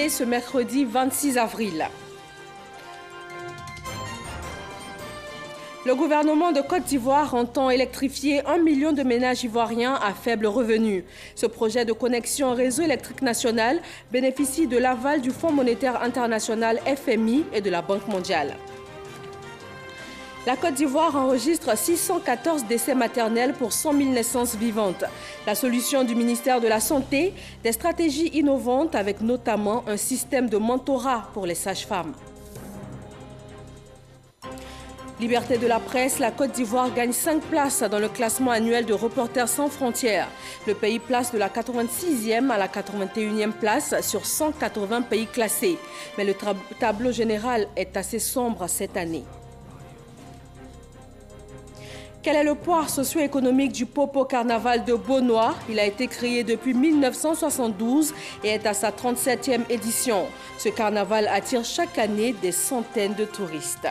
Ce mercredi 26 avril. Le gouvernement de Côte d'Ivoire entend électrifier 1 million de ménages ivoiriens à faible revenu. Ce projet de connexion au réseau électrique national bénéficie de l'aval du Fonds monétaire international FMI et de la Banque mondiale. La Côte d'Ivoire enregistre 614 décès maternels pour 100 000 naissances vivantes. La solution du ministère de la Santé, des stratégies innovantes avec notamment un système de mentorat pour les sages-femmes. Liberté de la presse, la Côte d'Ivoire gagne 5 places dans le classement annuel de Reporters sans frontières. Le pays place de la 86e à la 81e place sur 180 pays classés. Mais le tableau général est assez sombre cette année. Quel est le poids socio-économique du Popo Carnaval de Beaunois? Il a été créé depuis 1972 et est à sa 37e édition. Ce carnaval attire chaque année des centaines de touristes.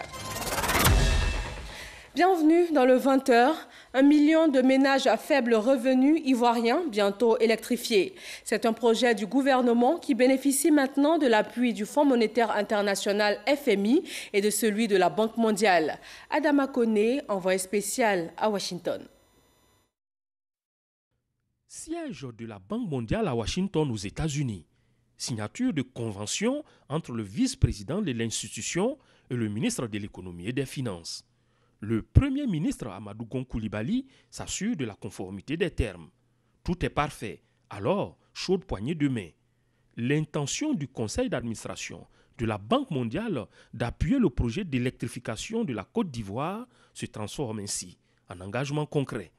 Bienvenue dans le 20h. 1 million de ménages à faible revenu ivoiriens bientôt électrifiés. C'est un projet du gouvernement qui bénéficie maintenant de l'appui du Fonds monétaire international FMI et de celui de la Banque mondiale. Adama Koné, envoyé spécial à Washington. Siège de la Banque mondiale à Washington aux États-Unis. Signature de convention entre le vice-président de l'institution et le ministre de l'économie et des finances. Le Premier ministre Amadou Gon Coulibaly s'assure de la conformité des termes. Tout est parfait, alors chaude poignée de main. L'intention du conseil d'administration de la Banque mondiale d'appuyer le projet d'électrification de la Côte d'Ivoire se transforme ainsi en engagement concret.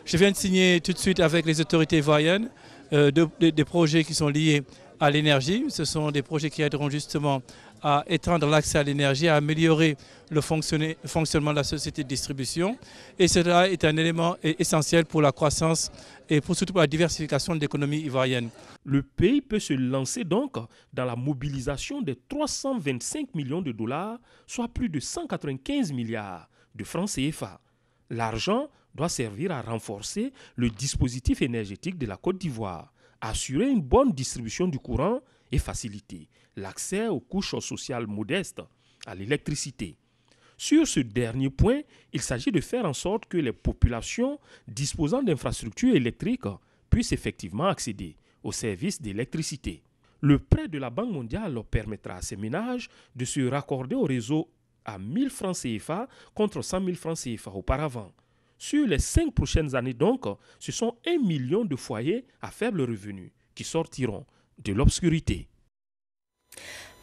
Je viens de signer tout de suite avec les autorités ivoiriennes des projets qui sont liés à l'énergie. Ce sont des projets qui aideront justement à étendre l'accès à l'énergie, à améliorer le fonctionnement de la société de distribution. Et cela est un élément essentiel pour la croissance et surtout pour la diversification de l'économie ivoirienne. Le pays peut se lancer donc dans la mobilisation des 325 millions de dollars, soit plus de 195 milliards de francs CFA. L'argent doit servir à renforcer le dispositif énergétique de la Côte d'Ivoire, assurer une bonne distribution du courant et faciliter l'accès aux couches sociales modestes à l'électricité. Sur ce dernier point, il s'agit de faire en sorte que les populations disposant d'infrastructures électriques puissent effectivement accéder aux services d'électricité. Le prêt de la Banque mondiale permettra à ces ménages de se raccorder au réseau à 1 000 francs CFA contre 100 000 francs CFA auparavant. Sur les 5 prochaines années donc, ce sont 1 million de foyers à faible revenu qui sortiront de l'obscurité.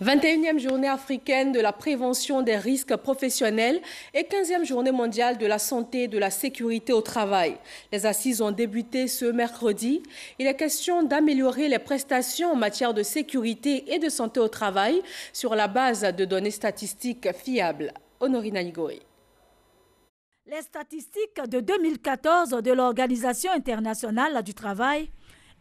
21e journée africaine de la prévention des risques professionnels et 15e journée mondiale de la santé et de la sécurité au travail. Les assises ont débuté ce mercredi. Il est question d'améliorer les prestations en matière de sécurité et de santé au travail sur la base de données statistiques fiables. Honorina Igori. Les statistiques de 2014 de l'Organisation internationale du travail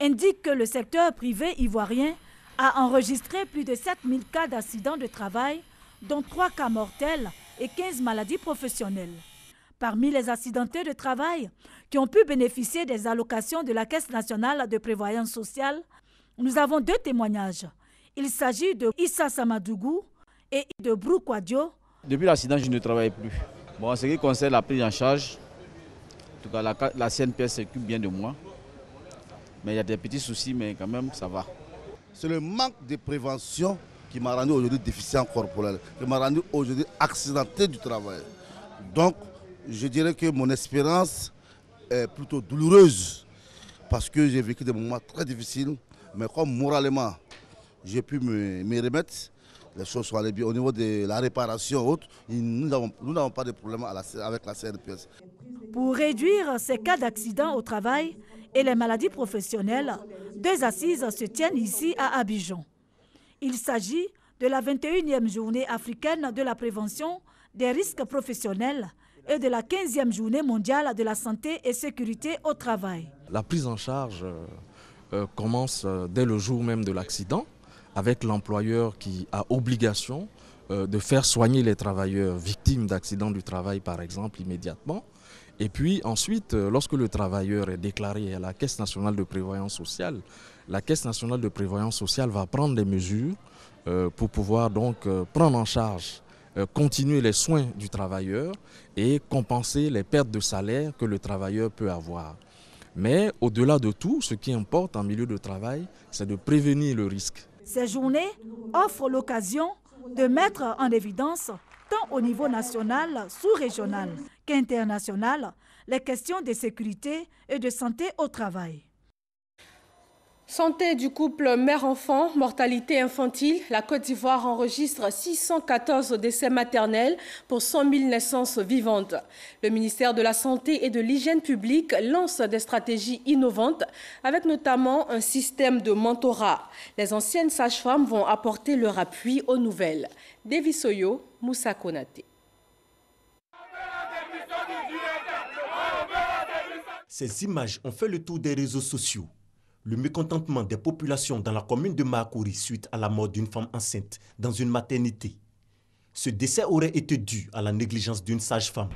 indiquent que le secteur privé ivoirien a enregistré plus de 7000 cas d'accidents de travail, dont 3 cas mortels et 15 maladies professionnelles. Parmi les accidentés de travail qui ont pu bénéficier des allocations de la Caisse nationale de prévoyance sociale, nous avons 2 témoignages. Il s'agit de Issa Samadougou et de Brou Kwadjo. Depuis l'accident, je ne travaille plus. Bon, en ce qui concerne la prise en charge, en tout cas la CNPS s'occupe bien de moi. Mais il y a des petits soucis, mais quand même, ça va. C'est le manque de prévention qui m'a rendu aujourd'hui déficient corporel, qui m'a rendu aujourd'hui accidenté du travail. Donc, je dirais que mon expérience est plutôt douloureuse parce que j'ai vécu des moments très difficiles, mais comme moralement, j'ai pu me remettre, les choses sont allées bien. Au niveau de la réparation haute, nous n'avons pas de problème avec la CNPS. Pour réduire ces cas d'accident au travail et les maladies professionnelles, 2 assises se tiennent ici à Abidjan. Il s'agit de la 21e journée africaine de la prévention des risques professionnels et de la 15e journée mondiale de la santé et sécurité au travail. La prise en charge commence dès le jour même de l'accident, avec l'employeur qui a obligation de faire soigner les travailleurs victimes d'accidents du travail, par exemple, immédiatement. Et puis ensuite, lorsque le travailleur est déclaré à la Caisse nationale de prévoyance sociale, la Caisse nationale de prévoyance sociale va prendre des mesures pour pouvoir donc prendre en charge, continuer les soins du travailleur et compenser les pertes de salaire que le travailleur peut avoir. Mais au-delà de tout, ce qui importe en milieu de travail, c'est de prévenir le risque. Ces journées offrent l'occasion de mettre en évidence, tant au niveau national, sous-régional qu'international, les questions de sécurité et de santé au travail. Santé du couple mère-enfant, mortalité infantile, la Côte d'Ivoire enregistre 614 décès maternels pour 100 000 naissances vivantes. Le ministère de la Santé et de l'Hygiène publique lance des stratégies innovantes avec notamment un système de mentorat. Les anciennes sages-femmes vont apporter leur appui aux nouvelles. Devi Soyo, Moussa Konaté. Ces images ont fait le tour des réseaux sociaux. Le mécontentement des populations dans la commune de Maakuri suite à la mort d'une femme enceinte dans une maternité. Ce décès aurait été dû à la négligence d'une sage-femme.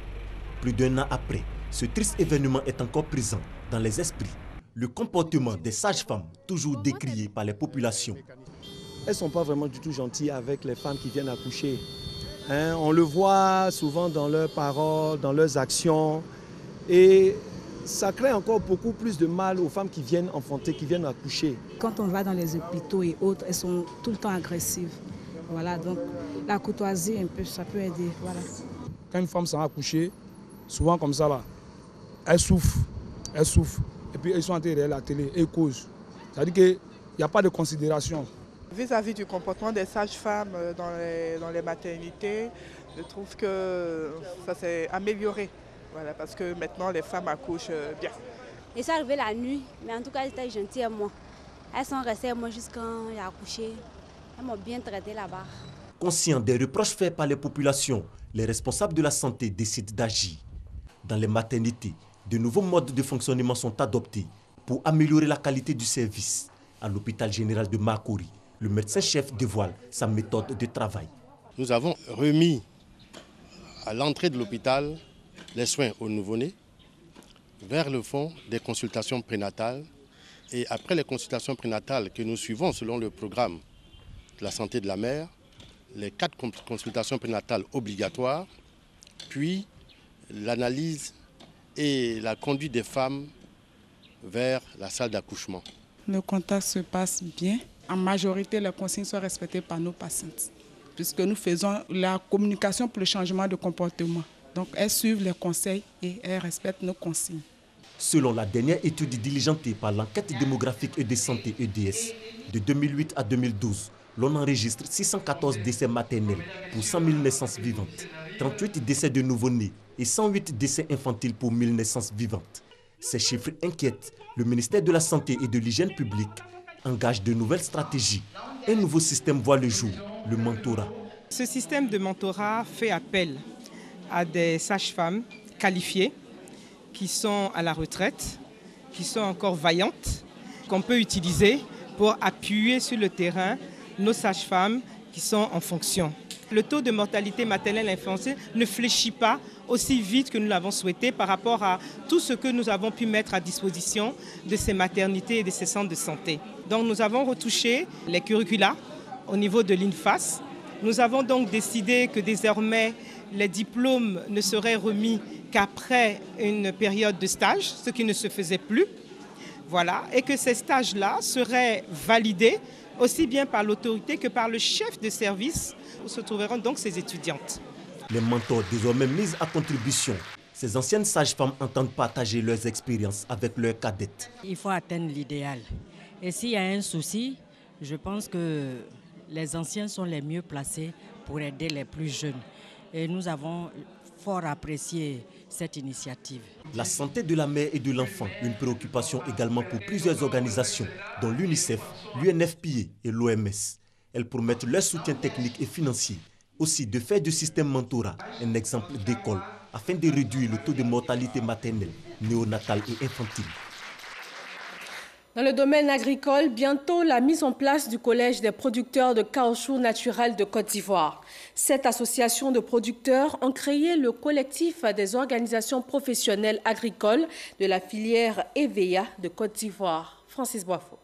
Plus d'1 an après, ce triste événement est encore présent dans les esprits. Le comportement des sages-femmes, toujours décrié par les populations. Elles ne sont pas vraiment du tout gentilles avec les femmes qui viennent accoucher. On le voit souvent dans leurs paroles, dans leurs actions. Et ça crée encore beaucoup plus de mal aux femmes qui viennent enfanter, qui viennent accoucher. Quand on va dans les hôpitaux et autres, elles sont tout le temps agressives. Voilà, donc la courtoisie, un peu, ça peut aider. Voilà. Quand une femme s'en va accoucher, souvent comme ça, là, elle souffre. Et puis ils sont en train de regarder la télé et ils causent. C'est-à-dire qu'il n'y a pas de considération. Vis-à-vis du comportement des sages-femmes dans les maternités, je trouve que ça s'est amélioré. Voilà, parce que maintenant les femmes accouchent bien. Ils sont arrivés la nuit, mais en tout cas, elles étaient gentilles à moi. Elles sont restées à moi jusqu'à quand j'ai accouché. Elles m'ont bien traité là-bas. Conscients des reproches faits par les populations, les responsables de la santé décident d'agir. Dans les maternités, de nouveaux modes de fonctionnement sont adoptés pour améliorer la qualité du service. À l'hôpital général de Maakuri, le médecin-chef dévoile sa méthode de travail. Nous avons remis à l'entrée de l'hôpital les soins aux nouveau-nés, vers le fond des consultations prénatales et après les consultations prénatales que nous suivons selon le programme de la santé de la mère, les 4 consultations prénatales obligatoires, puis l'analyse et la conduite des femmes vers la salle d'accouchement. Le contact se passe bien. En majorité, les consignes sont respectées par nos patientes, puisque nous faisons la communication pour le changement de comportement. Donc elles suivent les conseils et elles respectent nos consignes. Selon la dernière étude diligentée par l'enquête démographique et de santé EDS, de 2008 à 2012, l'on enregistre 614 décès maternels pour 100 000 naissances vivantes, 38 décès de nouveau-nés et 108 décès infantiles pour 1000 naissances vivantes. Ces chiffres inquiètent. Le ministère de la Santé et de l'Hygiène publique engage de nouvelles stratégies. Un nouveau système voit le jour, le mentorat. Ce système de mentorat fait appel à des sages-femmes qualifiées qui sont à la retraite, qui sont encore vaillantes, qu'on peut utiliser pour appuyer sur le terrain nos sages-femmes qui sont en fonction. Le taux de mortalité maternelle infantile ne fléchit pas aussi vite que nous l'avons souhaité par rapport à tout ce que nous avons pu mettre à disposition de ces maternités et de ces centres de santé. Donc nous avons retouché les curricula au niveau de l'INFAS. Nous avons donc décidé que désormais les diplômes ne seraient remis qu'après une période de stage, ce qui ne se faisait plus. Voilà, et que ces stages-là seraient validés aussi bien par l'autorité que par le chef de service où se trouveront donc ces étudiantes. Les mentors désormais mis à contribution. Ces anciennes sages-femmes entendent partager leurs expériences avec leurs cadettes. Il faut atteindre l'idéal. Et s'il y a un souci, je pense que les anciens sont les mieux placés pour aider les plus jeunes. Et nous avons fort apprécié cette initiative. La santé de la mère et de l'enfant, une préoccupation également pour plusieurs organisations, dont l'UNICEF, l'UNFPA et l'OMS. Elles promettent leur soutien technique et financier, aussi de faire du système mentorat un exemple d'école, afin de réduire le taux de mortalité maternelle, néonatale et infantile. Dans le domaine agricole, bientôt la mise en place du Collège des producteurs de caoutchouc naturel de Côte d'Ivoire. Cette association de producteurs ont créé le collectif des organisations professionnelles agricoles de la filière EVEA de Côte d'Ivoire. Francis Boifo.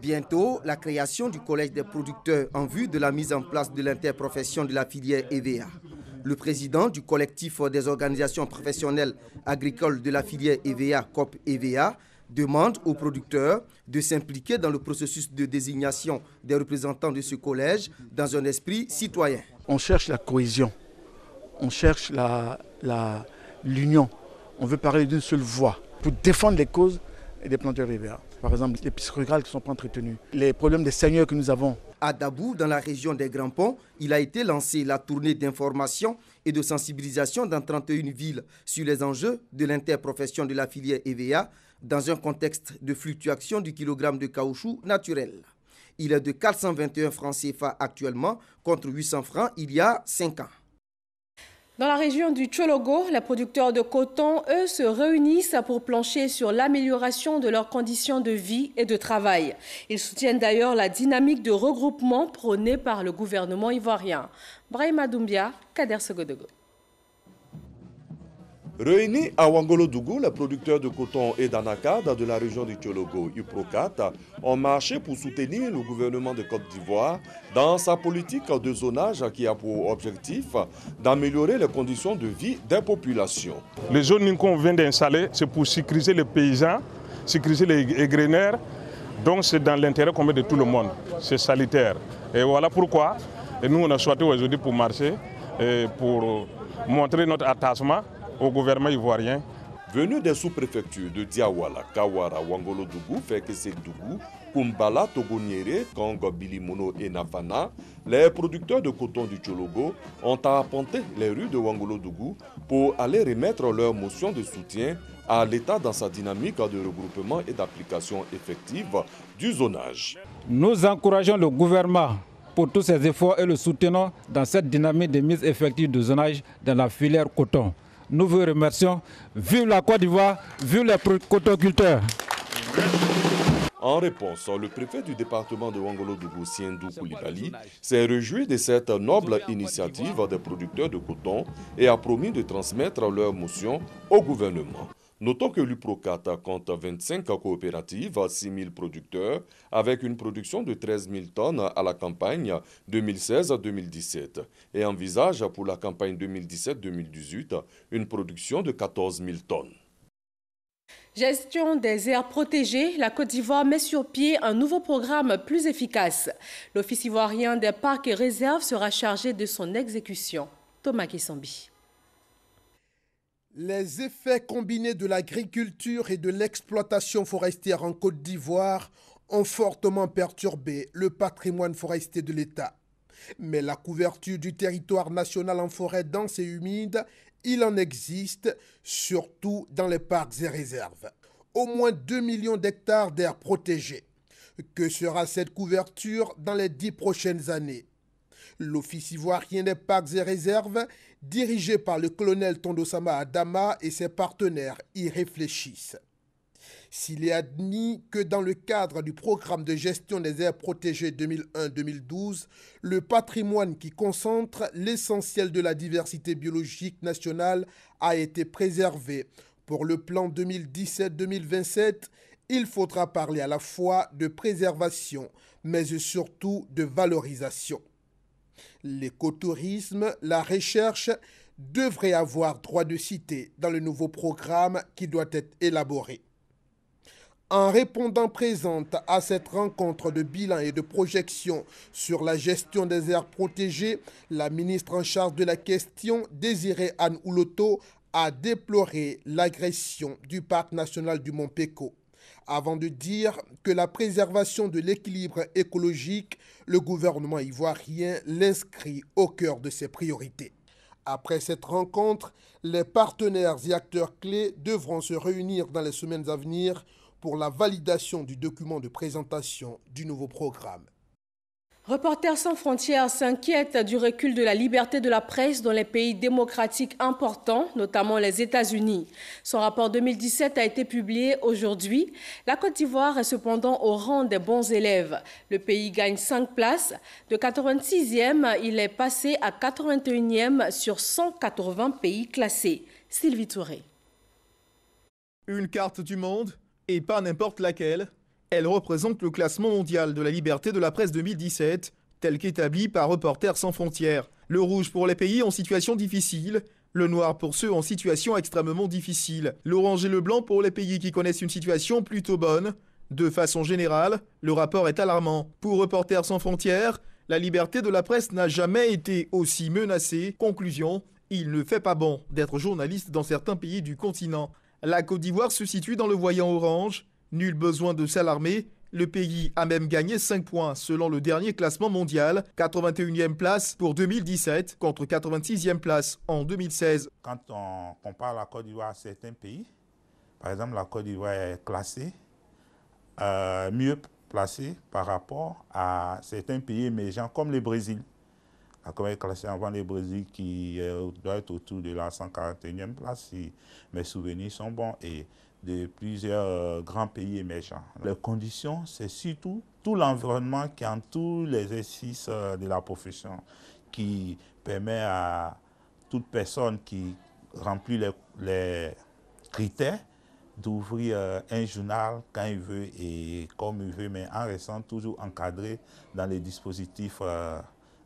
Bientôt, la création du Collège des producteurs en vue de la mise en place de l'interprofession de la filière EVEA. Le président du collectif des organisations professionnelles agricoles de la filière EVEA, COP EVEA, demande aux producteurs de s'impliquer dans le processus de désignation des représentants de ce collège dans un esprit citoyen. On cherche la cohésion, on cherche l'union, on veut parler d'une seule voix pour défendre les causes des planteurs EVEA. Par exemple, les pistes rurales qui ne sont pas entretenues, les problèmes des seigneurs que nous avons. À Dabou, dans la région des Grands Ponts, il a été lancé la tournée d'information et de sensibilisation dans 31 villes sur les enjeux de l'interprofession de la filière EVEA dans un contexte de fluctuation du kilogramme de caoutchouc naturel. Il est de 421 francs CFA actuellement contre 800 francs il y a 5 ans. Dans la région du Tchologo, les producteurs de coton, eux, se réunissent pour plancher sur l'amélioration de leurs conditions de vie et de travail. Ils soutiennent d'ailleurs la dynamique de regroupement prônée par le gouvernement ivoirien. Brahima Doumbia, Kader Segodogo. Réunis à Ouangolo-Dougou, les producteurs de coton et d'anacarde de la région du Tchologo, UPROCAT, ont marché pour soutenir le gouvernement de Côte d'Ivoire dans sa politique de zonage qui a pour objectif d'améliorer les conditions de vie des populations. Les zones qu'on vient d'installer, c'est pour sécuriser les paysans, sécuriser les grainaires. Donc c'est dans l'intérêt commun de tout le monde. C'est sanitaire. Et voilà pourquoi nous on a choisi aujourd'hui pour marcher et pour montrer notre attachement au gouvernement ivoirien. Venus des sous-préfectures de Diawala, Kawara, Ouangolo-Dougou, Fekese-Dougou, Kumbala, Togoniere, Kongo, Bilimono et Nafana, les producteurs de coton du Tchologo ont arpenté les rues de Ouangolo-Dougou pour aller remettre leur motion de soutien à l'État dans sa dynamique de regroupement et d'application effective du zonage. Nous encourageons le gouvernement pour tous ses efforts et le soutenons dans cette dynamique de mise effective du zonage dans la filière coton. Nous vous remercions. Vive la Côte d'Ivoire, vive les cotoculteurs. En réponse, le préfet du département de Ouangolo-Dougou, Siendou Koulibaly, s'est réjoui de cette noble initiative des producteurs de coton et a promis de transmettre leur motion au gouvernement. Notons que l'UPROCAT compte 25 coopératives, 6 000 producteurs, avec une production de 13 000 tonnes à la campagne 2016-2017 et envisage pour la campagne 2017-2018 une production de 14 000 tonnes. Gestion des aires protégées, la Côte d'Ivoire met sur pied un nouveau programme plus efficace. L'Office ivoirien des parcs et réserves sera chargé de son exécution. Thomas Kissambi. Les effets combinés de l'agriculture et de l'exploitation forestière en Côte d'Ivoire ont fortement perturbé le patrimoine forestier de l'État. Mais la couverture du territoire national en forêt dense et humide, il en existe, surtout dans les parcs et réserves. Au moins 2 millions d'hectares d'aires protégées. Que sera cette couverture dans les 10 prochaines années? L'Office ivoirien des parcs et réserves, dirigé par le colonel Tondosama Adama et ses partenaires, y réfléchissent. S'il est admis que dans le cadre du programme de gestion des aires protégées 2001-2012, le patrimoine qui concentre l'essentiel de la diversité biologique nationale a été préservé pour le plan 2017-2027, il faudra parler à la fois de préservation, mais surtout de valorisation. L'écotourisme, la recherche devraient avoir droit de cité dans le nouveau programme qui doit être élaboré. En répondant présente à cette rencontre de bilan et de projection sur la gestion des aires protégées, la ministre en charge de la question, Désiré Anne Ouloto, a déploré l'agression du parc national du Mont Péco. Avant de dire que la préservation de l'équilibre écologique, le gouvernement ivoirien l'inscrit au cœur de ses priorités. Après cette rencontre, les partenaires et acteurs clés devront se réunir dans les semaines à venir pour la validation du document de présentation du nouveau programme. Reporters sans frontières s'inquiètent du recul de la liberté de la presse dans les pays démocratiques importants, notamment les États-Unis. Son rapport 2017 a été publié aujourd'hui. La Côte d'Ivoire est cependant au rang des bons élèves. Le pays gagne 5 places. De 86e, il est passé à 81e sur 180 pays classés. Sylvie Touré. Une carte du monde, et pas n'importe laquelle. Elle représente le classement mondial de la liberté de la presse 2017, tel qu'établi par Reporters sans frontières. Le rouge pour les pays en situation difficile, le noir pour ceux en situation extrêmement difficile, l'orange et le blanc pour les pays qui connaissent une situation plutôt bonne. De façon générale, le rapport est alarmant. Pour Reporters sans frontières, la liberté de la presse n'a jamais été aussi menacée. Conclusion, il ne fait pas bon d'être journaliste dans certains pays du continent. La Côte d'Ivoire se situe dans le voyant orange. Nul besoin de s'alarmer, le pays a même gagné 5 points selon le dernier classement mondial, 81e place pour 2017 contre 86e place en 2016. Quand on compare la Côte d'Ivoire à certains pays, par exemple la Côte d'Ivoire est classée, mieux placée par rapport à certains pays émergents comme le Brésil. La Côte d'Ivoire est classée avant le Brésil qui doit être autour de la 141e place si mes souvenirs sont bons et de plusieurs grands pays émergents. Les conditions, c'est surtout tout l'environnement qui entoure l'exercice de la profession, qui permet à toute personne qui remplit les critères d'ouvrir un journal quand il veut et comme il veut, mais en restant toujours encadré dans les dispositifs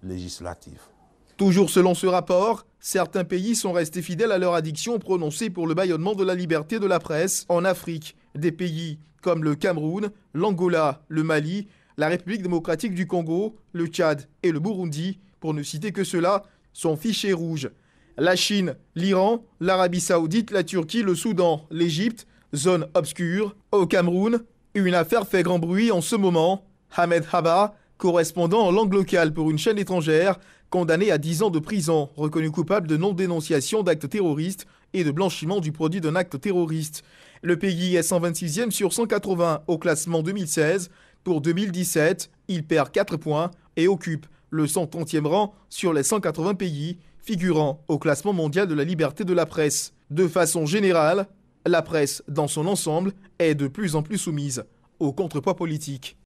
législatifs. Toujours selon ce rapport, certains pays sont restés fidèles à leur addiction prononcée pour le bâillonnement de la liberté de la presse en Afrique. Des pays comme le Cameroun, l'Angola, le Mali, la République démocratique du Congo, le Tchad et le Burundi, pour ne citer que ceux-là, sont fichés rouges. La Chine, l'Iran, l'Arabie Saoudite, la Turquie, le Soudan, l'Égypte, zone obscure. Au Cameroun, une affaire fait grand bruit en ce moment. Ahmed Haba, correspondant en langue locale pour une chaîne étrangère, condamné à 10 ans de prison, reconnu coupable de non-dénonciation d'actes terroristes et de blanchiment du produit d'un acte terroriste. Le pays est 126e sur 180 au classement 2016. Pour 2017, il perd 4 points et occupe le 130e rang sur les 180 pays figurant au classement mondial de la liberté de la presse. De façon générale, la presse dans son ensemble est de plus en plus soumise au contrepoids politique.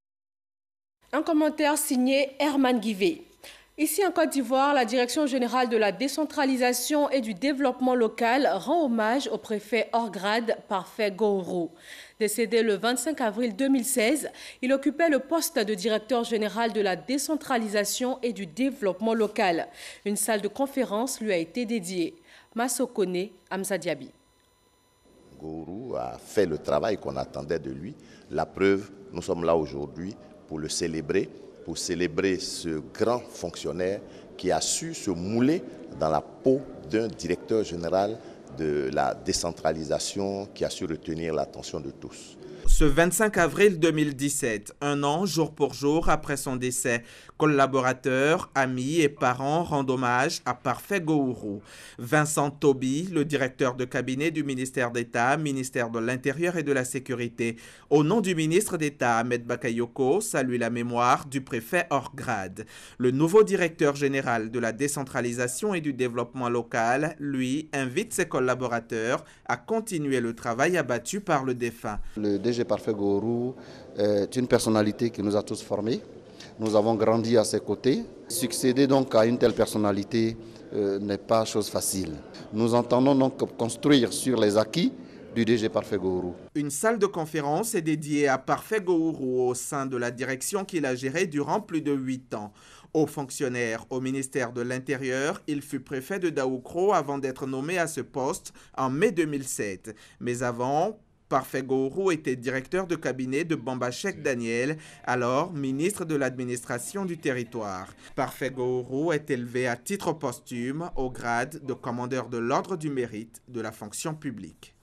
Un commentaire signé Herman Guivet. Ici en Côte d'Ivoire, la Direction générale de la décentralisation et du développement local rend hommage au préfet hors grade Parfait Gourou. Décédé le 25 avril 2016, il occupait le poste de directeur général de la décentralisation et du développement local. Une salle de conférence lui a été dédiée. Massokone Amsa Diaby. Gourou a fait le travail qu'on attendait de lui. La preuve, nous sommes là aujourd'hui pour le célébrer. Pour célébrer ce grand fonctionnaire qui a su se mouler dans la peau d'un directeur général de la décentralisation qui a su retenir l'attention de tous. Ce 25 avril 2017, un an jour pour jour après son décès, collaborateurs, amis et parents rendent hommage à Parfait Gourou. Vincent Toby, le directeur de cabinet du ministère d'État, ministère de l'Intérieur et de la Sécurité, au nom du ministre d'État Ahmed Bakayoko, salue la mémoire du préfet hors grade. Le nouveau directeur général de la décentralisation et du développement local, lui, invite ses collaborateurs à continuer le travail abattu par le défunt. Le DG Parfait Gourou est une personnalité qui nous a tous formés. Nous avons grandi à ses côtés. Succéder donc à une telle personnalité n'est pas chose facile. Nous entendons donc construire sur les acquis du DG Parfait Gourou. Une salle de conférence est dédiée à Parfait Gourou au sein de la direction qu'il a gérée durant plus de 8 ans. Haut fonctionnaire au ministère de l'Intérieur, il fut préfet de Daoukro avant d'être nommé à ce poste en mai 2007. Mais avant, Parfait Gourou était directeur de cabinet de Bamba-Cheikh Daniel, alors ministre de l'administration du territoire. Parfait Gourou est élevé à titre posthume au grade de commandeur de l'ordre du mérite de la fonction publique.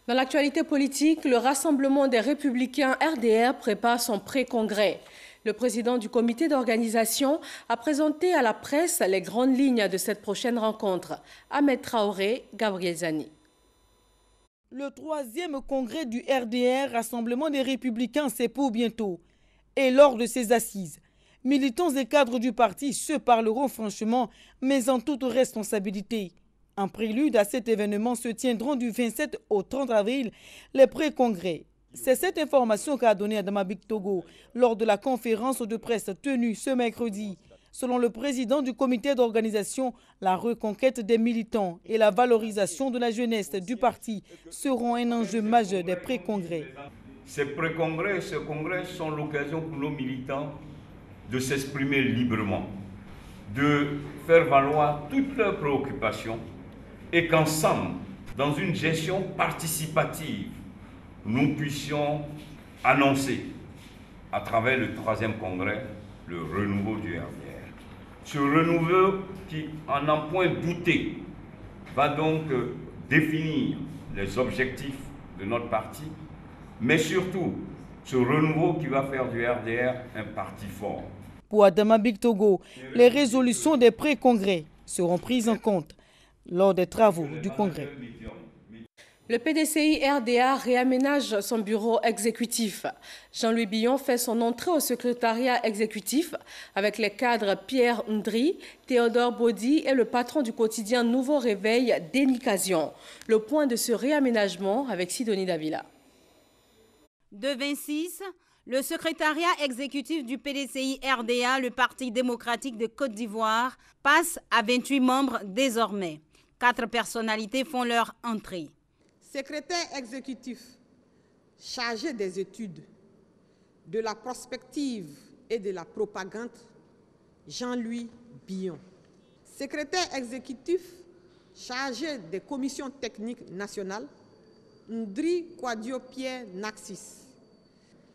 Dans l'actualité politique, le Rassemblement des Républicains RDR prépare son pré-congrès. Le président du comité d'organisation a présenté à la presse les grandes lignes de cette prochaine rencontre. Ahmed Traoré, Gabriel Zani. Le 3e congrès du RDR, Rassemblement des Républicains, c'est pour bientôt. Et lors de ces assises, militants et cadres du parti se parleront franchement, mais en toute responsabilité. En prélude à cet événement se tiendront du 27 au 30 avril les pré-congrès. C'est cette information qu'a donnée Adama Bictogo lors de la conférence de presse tenue ce mercredi. Selon le président du comité d'organisation, la reconquête des militants et la valorisation de la jeunesse du parti seront un enjeu majeur des pré-congrès. Ces pré-congrès et ce congrès sont l'occasion pour nos militants de s'exprimer librement, de faire valoir toutes leurs préoccupations et qu'ensemble, dans une gestion participative, nous puissions annoncer à travers le 3e congrès le renouveau du RDR. Ce renouveau qui, en n'en point douter, va donc définir les objectifs de notre parti, mais surtout ce renouveau qui va faire du RDR un parti fort. Pour Adama Bictogo, les résolutions des pré-congrès seront prises en compte lors des travaux du congrès. Le PDCI RDA réaménage son bureau exécutif. Jean-Louis Billon fait son entrée au secrétariat exécutif avec les cadres Pierre Ndri, Théodore Baudy et le patron du quotidien Nouveau Réveil, Denis Cazian. Le point de ce réaménagement avec Sidonie Davila. De 26, le secrétariat exécutif du PDCI RDA, le Parti démocratique de Côte d'Ivoire, passe à 28 membres désormais. 4 personnalités font leur entrée. Secrétaire exécutif chargé des études, de la prospective et de la propagande, Jean-Louis Billon. Secrétaire exécutif chargé des commissions techniques nationales, Ndri Kwadio Pierre Naxis.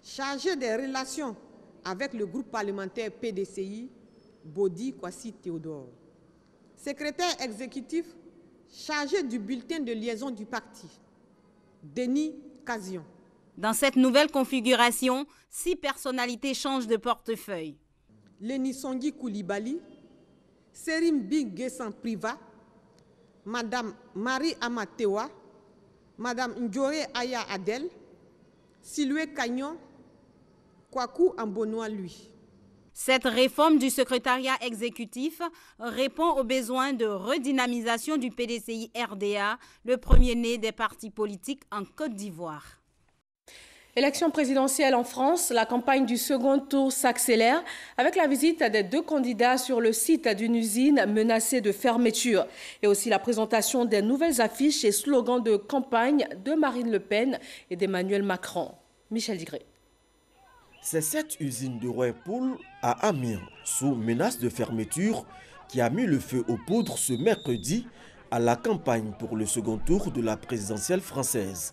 Chargé des relations avec le groupe parlementaire PDCI, Baudy Kwasi Théodore. Secrétaire exécutif chargé du bulletin de liaison du parti, Denis Cazian. Dans cette nouvelle configuration, 6 personnalités changent de portefeuille. Leni Songi Koulibaly, Serim Big Gessan Priva, Madame Marie Amatewa, Madame Ndjore Aya Adel, Siloué Cagnon, Kwaku Ambonoa lui. Cette réforme du secrétariat exécutif répond aux besoins de redynamisation du PDCI RDA, le premier-né des partis politiques en Côte d'Ivoire. Élection présidentielle en France, la campagne du second tour s'accélère avec la visite des 2 candidats sur le site d'une usine menacée de fermeture et aussi la présentation des nouvelles affiches et slogans de campagne de Marine Le Pen et d'Emmanuel Macron. Michel Digré. C'est cette usine de Whirlpool à Amiens, sous menace de fermeture, qui a mis le feu aux poudres ce mercredi à la campagne pour le second tour de la présidentielle française.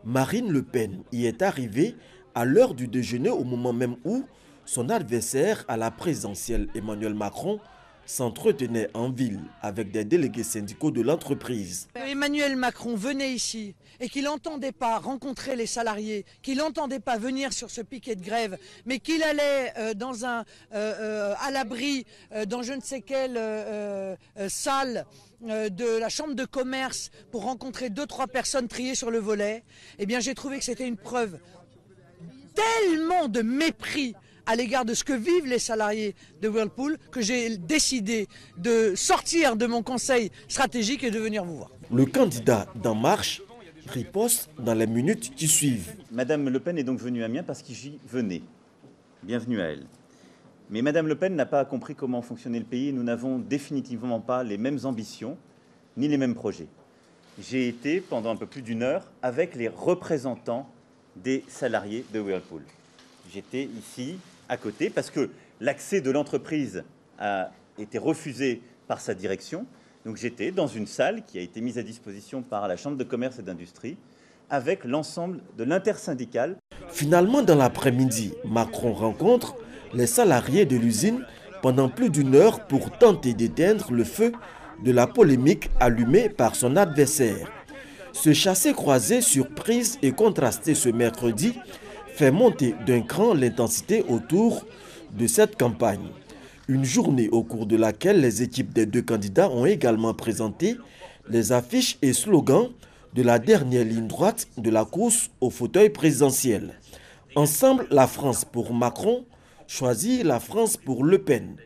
Marine Le Pen y est arrivée à l'heure du déjeuner au moment même où son adversaire à la présidentielle Emmanuel Macron s'entretenait en ville avec des délégués syndicaux de l'entreprise. Emmanuel Macron venait ici et qu'il n'entendait pas rencontrer les salariés, qu'il n'entendait pas venir sur ce piquet de grève, mais qu'il allait à l'abri dans je ne sais quelle salle de la chambre de commerce pour rencontrer 2-3 personnes triées sur le volet, eh bien j'ai trouvé que c'était une preuve tellement de mépris à l'égard de ce que vivent les salariés de Whirlpool que j'ai décidé de sortir de mon conseil stratégique et de venir vous voir. Le candidat d'En Marche riposte dans les minutes qui suivent. Madame Le Pen est donc venue à Amiens parce que j'y venais. Bienvenue à elle. Mais Madame Le Pen n'a pas compris comment fonctionnait le pays et nous n'avons définitivement pas les mêmes ambitions ni les mêmes projets. J'ai été pendant un peu plus d'1 heure avec les représentants des salariés de Whirlpool. J'étais ici à côté parce que l'accès de l'entreprise a été refusé par sa direction. Donc j'étais dans une salle qui a été mise à disposition par la Chambre de commerce et d'industrie avec l'ensemble de l'intersyndicale. Finalement, dans l'après-midi, Macron rencontre les salariés de l'usine pendant plus d'1 heure pour tenter d'éteindre le feu de la polémique allumée par son adversaire. Ce chassé-croisé surprise et contrasté ce mercredi fait monter d'un cran l'intensité autour de cette campagne. Une journée au cours de laquelle les équipes des 2 candidats ont également présenté les affiches et slogans de la dernière ligne droite de la course au fauteuil présidentiel. Ensemble, la France pour Macron, choisi la France pour Le Pen.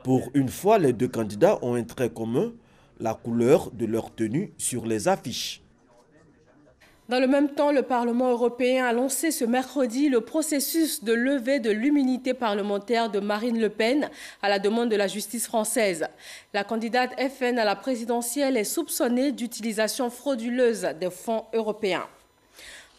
Pour une fois, les deux candidats ont un trait commun, la couleur de leur tenue sur les affiches. Dans le même temps, le Parlement européen a lancé ce mercredi le processus de levée de l'immunité parlementaire de Marine Le Pen à la demande de la justice française. La candidate FN à la présidentielle est soupçonnée d'utilisation frauduleuse des fonds européens.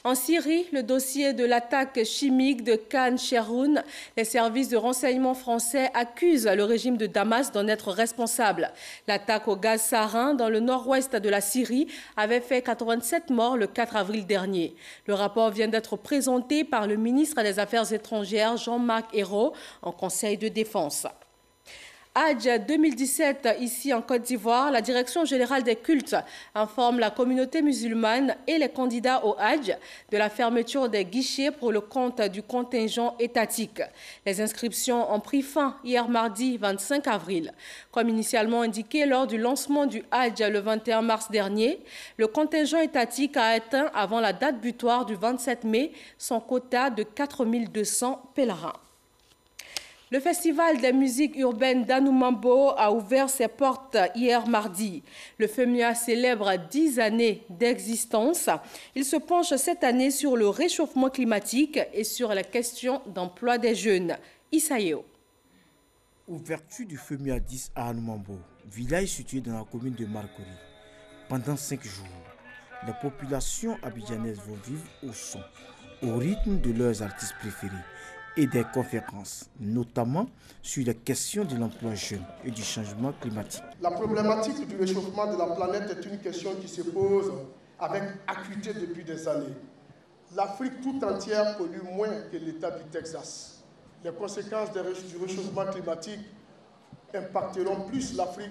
En Syrie, le dossier de l'attaque chimique de Khan Cheikhoun, les services de renseignement français accusent le régime de Damas d'en être responsable. L'attaque au gaz sarin dans le nord-ouest de la Syrie avait fait 87 morts le 4 avril dernier. Le rapport vient d'être présenté par le ministre des Affaires étrangères Jean-Marc Ayrault en Conseil de défense. Hajj 2017, ici en Côte d'Ivoire, la Direction générale des cultes informe la communauté musulmane et les candidats au Hajj de la fermeture des guichets pour le compte du contingent étatique. Les inscriptions ont pris fin hier mardi 25 avril. Comme initialement indiqué lors du lancement du Hajj le 21 mars dernier, le contingent étatique a atteint avant la date butoir du 27 mai son quota de 4200 pèlerins. Le Festival des musiques urbaines d'Anoumambo a ouvert ses portes hier mardi. Le FEMUA célèbre 10 années d'existence. Il se penche cette année sur le réchauffement climatique et sur la question d'emploi des jeunes. Issaïo. Ouverture du FEMUA 10 à Anoumambo, village situé dans la commune de Marcory. Pendant 5 jours, les populations abidjanaises vont vivre au son, au rythme de leurs artistes préférés et des conférences, notamment sur les questions de l'emploi jeune et du changement climatique. La problématique du réchauffement de la planète est une question qui se pose avec acuité depuis des années. L'Afrique tout entière pollue moins que l'État du Texas. Les conséquences du réchauffement climatique impacteront plus l'Afrique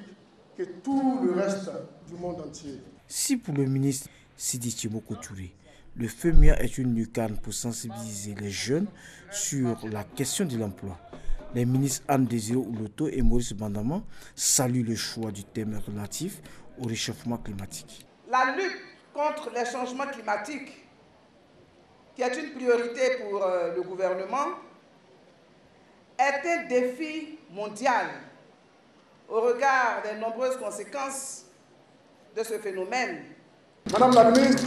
que tout le reste du monde entier. Si pour le ministre Sidi Tchimoko Touré, le FEMUA est une lucarne pour sensibiliser les jeunes sur la question de l'emploi, les ministres Anne Désiré Ouloto et Maurice Bandaman saluent le choix du thème relatif au réchauffement climatique. La lutte contre les changements climatiques, qui est une priorité pour le gouvernement, est un défi mondial au regard des nombreuses conséquences de ce phénomène. Madame la ministre,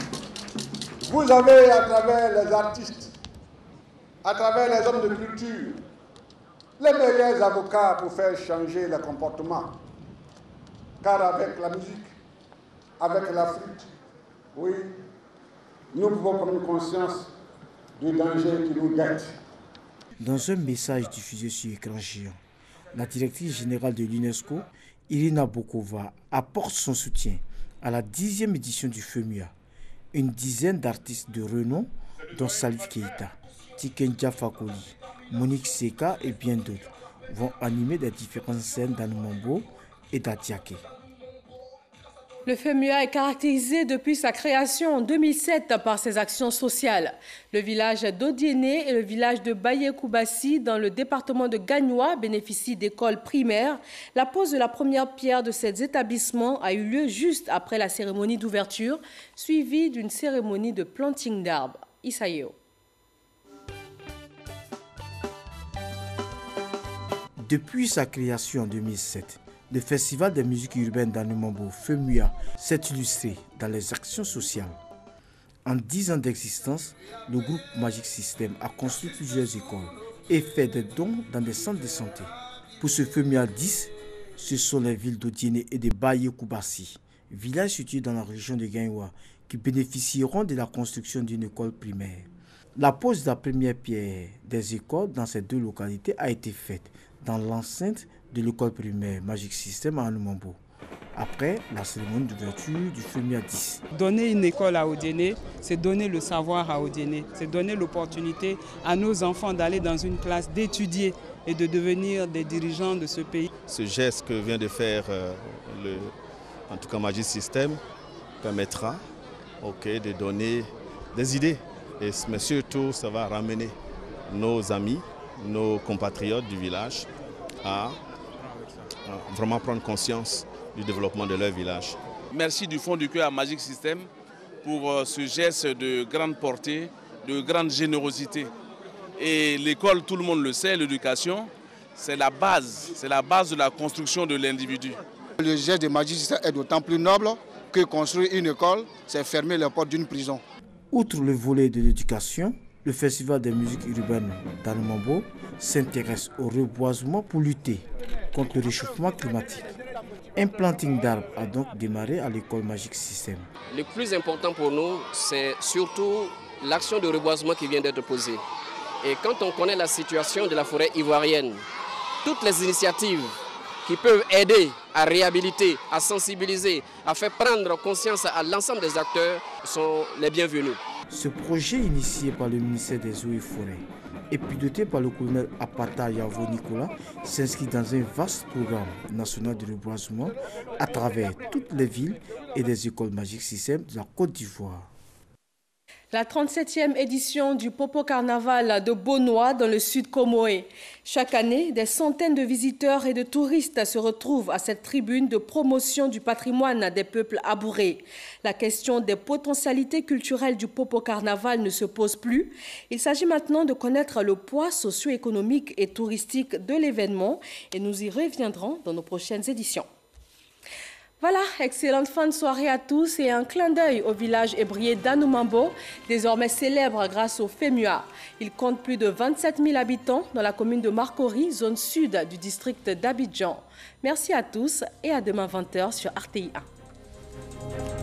vous avez, à travers les artistes, à travers les hommes de culture, les meilleurs avocats pour faire changer le comportement. Car avec la musique, avec la flûte, oui, nous pouvons prendre conscience du danger qui nous guette. Dans un message diffusé sur écran géant, la directrice générale de l'UNESCO, Irina Bokova, apporte son soutien à la 10e édition du FEMUA. Une dizaine d'artistes de renom, dont Salif Keïta, Tikenja Fakoli, Monique Seka et bien d'autres, vont animer des différentes scènes d'Anoumambo et d'Atiaké. Le FEMUA est caractérisé depuis sa création en 2007 par ses actions sociales. Le village d'Odiéné et le village de Baye-Koubassi dans le département de Gagnois bénéficient d'écoles primaires. La pose de la première pierre de ces établissements a eu lieu juste après la cérémonie d'ouverture, suivie d'une cérémonie de planting d'arbres. Issaïo. Depuis sa création en 2007, le Festival des musiques urbaines d'Anoumambo, FEMUA, s'est illustré dans les actions sociales. En 10 ans d'existence, le groupe Magic System a construit plusieurs écoles et fait des dons dans des centres de santé. Pour ce FEMUA 10, ce sont les villes d'Odiéné et de Baye-Koubassi, villages situés dans la région de Gagnois, qui bénéficieront de la construction d'une école primaire. La pose de la première pierre des écoles dans ces deux localités a été faite dans l'enceinte de l'école primaire Magic System à Anoumambo, après la cérémonie d'ouverture du FEMUA 10. Donner une école à Odiéné, c'est donner le savoir à Odiéné, c'est donner l'opportunité à nos enfants d'aller dans une classe, d'étudier et de devenir des dirigeants de ce pays. Ce geste que vient de faire en tout cas Magic System permettra de donner des idées, mais surtout ça va ramener nos amis, nos compatriotes du village à vraiment prendre conscience du développement de leur village. Merci du fond du cœur à Magic System pour ce geste de grande portée, de grande générosité. Et l'école, tout le monde le sait, l'éducation, c'est la base de la construction de l'individu. Le geste de Magic System est d'autant plus noble que construire une école, c'est fermer les portes d'une prison. Outre le volet de l'éducation, le Festival des musiques urbaines d'Anoumambo s'intéresse au reboisement pour lutter contre le réchauffement climatique. Un planting d'arbres a donc démarré à l'école Magic System. Le plus important pour nous, c'est surtout l'action de reboisement qui vient d'être posée. Et quand on connaît la situation de la forêt ivoirienne, toutes les initiatives qui peuvent aider à réhabiliter, à sensibiliser, à faire prendre conscience à l'ensemble des acteurs sont les bienvenus. Ce projet initié par le ministère des Eaux et Forêts et piloté par le colonel Apata Yavo Nicolas s'inscrit dans un vaste programme national de reboisement à travers toutes les villes et les écoles Magic System de la Côte d'Ivoire. La 37e édition du Popo Carnaval de Bonois dans le sud Comoé. Chaque année, des centaines de visiteurs et de touristes se retrouvent à cette tribune de promotion du patrimoine des peuples abourés. La question des potentialités culturelles du Popo Carnaval ne se pose plus. Il s'agit maintenant de connaître le poids socio-économique et touristique de l'événement et nous y reviendrons dans nos prochaines éditions. Voilà, excellente fin de soirée à tous et un clin d'œil au village ébrié d'Anoumambo, désormais célèbre grâce au FEMUA. Il compte plus de 27 000 habitants dans la commune de Marcory, zone sud du district d'Abidjan. Merci à tous et à demain 20h sur RTI 1.